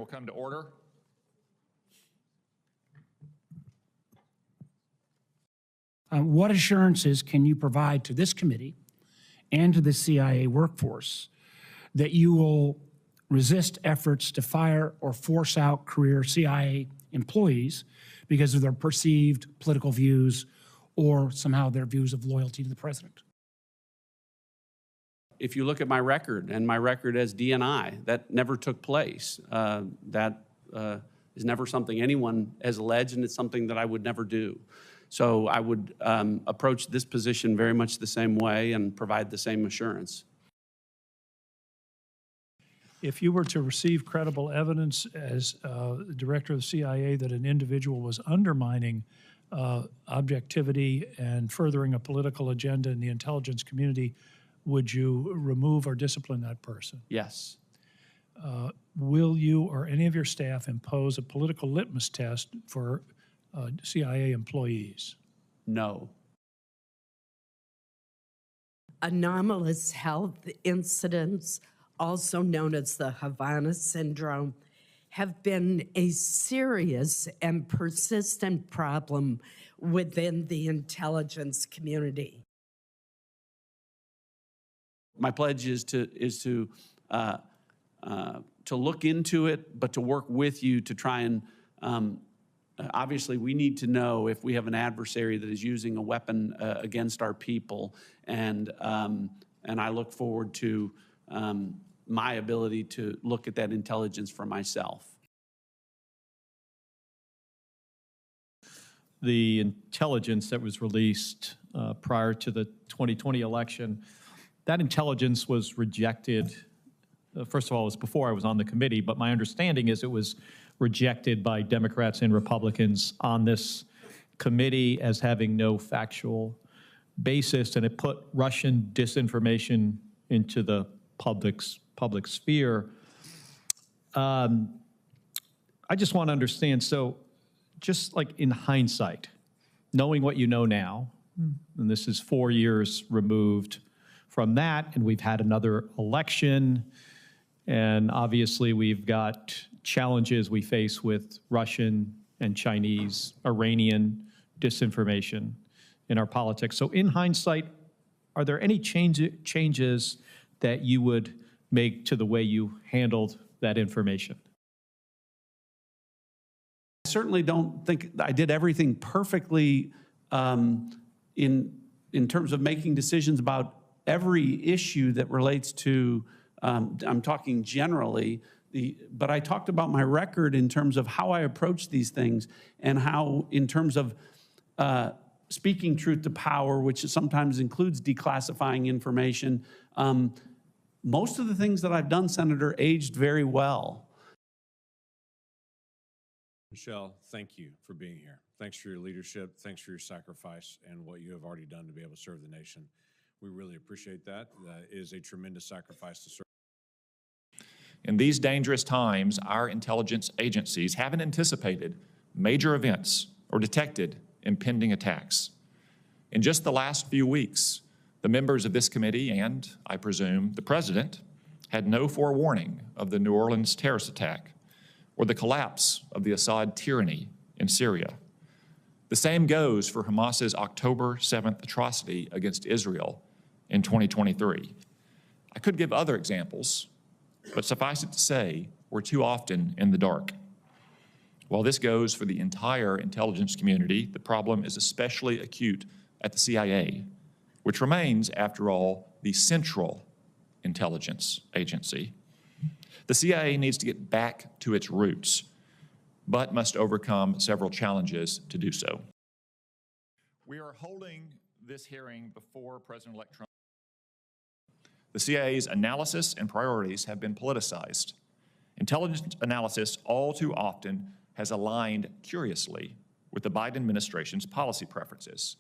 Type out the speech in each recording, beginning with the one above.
will come to order. What assurances can you provide to this committee and to the CIA workforce that you will resist efforts to fire or force out career CIA employees because of their perceived political views or somehow their views of loyalty to the president? If you look at my record and my record as DNI, that never took place. That is never something anyone has alleged, and it's something that I would never do. So I would approach this position very much the same way and provide the same assurance. If you were to receive credible evidence as the director of the CIA that an individual was undermining objectivity and furthering a political agenda in the intelligence community, would you remove or discipline that person? Yes. Will you or any of your staff impose a political litmus test for CIA employees? No. Anomalous health incidents, also known as the Havana syndrome, have been a serious and persistent problem within the intelligence community. My pledge is to look into it, but to work with you to try and obviously, we need to know if we have an adversary that is using a weapon against our people, and I look forward to my ability to look at that intelligence for myself. The intelligence that was released prior to the 2020 election, that intelligence was rejected. First of all, it was before I was on the committee, but my understanding is it was rejected by Democrats and Republicans on this committee as having no factual basis, and it put Russian disinformation into the public sphere. I just want to understand, so just like in hindsight, knowing what you know now, and this is 4 years removed from that, and we've had another election, and obviously we've got challenges we face with Russian and Chinese, Iranian disinformation in our politics. So in hindsight, are there any changes that you would make to the way you handled that information? I certainly don't think I did everything perfectly in terms of making decisions about every issue that relates to, I'm talking generally, but I talked about my record in terms of how I approach these things and how, in terms of speaking truth to power, which sometimes includes declassifying information. Most of the things that I've done, Senator, aged very well. Michelle, thank you for being here. Thanks for your leadership. Thanks for your sacrifice and what you have already done to be able to serve the nation. We really appreciate that. That is a tremendous sacrifice to serve. In these dangerous times, our intelligence agencies haven't anticipated major events or detected impending attacks. In just the last few weeks, the members of this committee and, I presume, the President had no forewarning of the New Orleans terrorist attack or the collapse of the Assad tyranny in Syria. The same goes for Hamas's October 7th atrocity against Israel in 2023. I could give other examples, but suffice it to say, we're too often in the dark. While this goes for the entire intelligence community, the problem is especially acute at the CIA, which remains, after all, the central intelligence agency. The CIA needs to get back to its roots, but must overcome several challenges to do so. We are holding this hearing before President-elect Trump. The CIA's analysis and priorities have been politicized. Intelligence analysis all too often has aligned curiously with the Biden administration's policy preferences.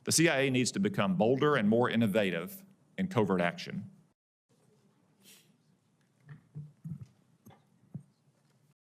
The CIA needs to become bolder and more innovative in covert action.